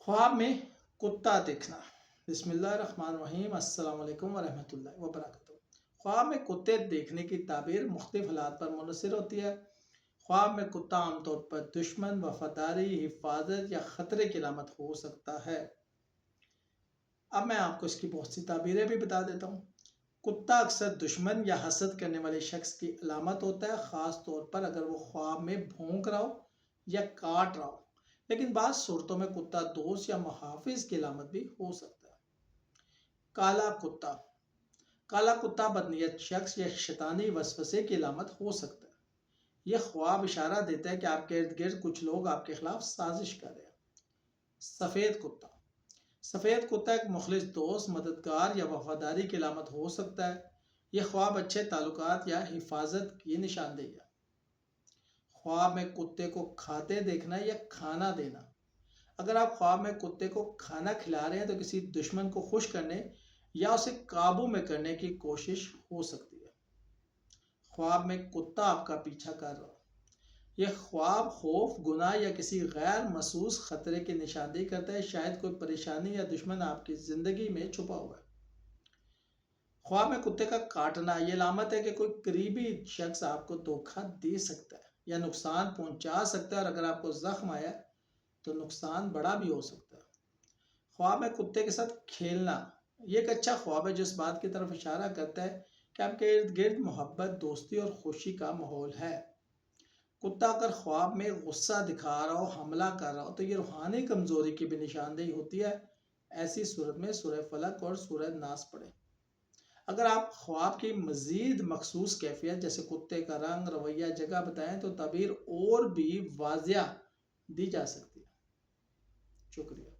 خواب میں کتا دیکھنا۔ بسم اللہ الرحمن الرحیم، السلام علیکم ورحمۃ اللہ وبرکاتہ۔ خواب میں کتے دیکھنے کی تعبیر مختلف حالات پر منحصر ہوتی ہے۔ خواب میں کتا عام طور پر دشمن، وفاداری، حفاظت یا خطرے کی علامت ہو سکتا ہے۔ اب میں آپ کو اس کی بہت سی تعبیریں بھی بتا دیتا ہوں۔ کتا اکثر دشمن یا حسد کرنے والے شخص کی علامت ہوتا ہے، خاص طور پر اگر وہ خواب میں بھونک رہا ہو یا کاٹ رہا ہو، لیکن بعض صورتوں میں کتا دوست یا محافظ کی علامت بھی ہو سکتا ہے۔ کالا کتا۔ کالا کتا بدنیت شخص یا شیطانی وسوسے کی علامت ہو سکتا ہے۔ یہ خواب اشارہ دیتا ہے کہ آپ کے ارد گرد کچھ لوگ آپ کے خلاف سازش کر رہے ہیں۔ سفید کتا۔ سفید کتا ایک مخلص دوست، مددگار یا وفاداری کی علامت ہو سکتا ہے۔ یہ خواب اچھے تعلقات یا حفاظت کی نشاندہی ہے۔ خواب میں کتے کو کھاتے دیکھنا یا کھانا دینا۔ اگر آپ خواب میں کتے کو کھانا کھلا رہے ہیں تو کسی دشمن کو خوش کرنے یا اسے قابو میں کرنے کی کوشش ہو سکتی ہے۔ خواب میں کتا آپ کا پیچھا کر رہا ہو۔ یہ خواب خوف، گناہ یا کسی غیر محسوس خطرے کی نشاندہی کرتا ہے، شاید کوئی پریشانی یا دشمن آپ کی زندگی میں چھپا ہوا ہے۔ خواب میں کتے کا کاٹنا یہ علامت ہے کہ کوئی قریبی شخص آپ کو دھوکہ دے سکتا ہے یا نقصان پہنچا سکتا ہے، اور اگر آپ کو زخم آیا تو نقصان بڑا بھی ہو سکتا ہے۔ خواب میں کتے کے ساتھ کھیلنا یہ ایک اچھا خواب ہے جو اس بات کی طرف اشارہ کرتا ہے کہ آپ کے ارد گرد محبت، دوستی اور خوشی کا ماحول ہے۔ کتا اگر خواب میں غصہ دکھا رہا ہو، حملہ کر رہا ہو، تو یہ روحانی کمزوری کی بھی نشاندہی ہوتی ہے۔ ایسی صورت میں سورہ فلق اور سورہ ناس پڑھیں۔ اگر آپ خواب کی مزید مخصوص کیفیت جیسے کتے کا رنگ، رویہ، جگہ بتائیں تو تعبیر اور بھی واضح دی جا سکتی ہے۔ شکریہ۔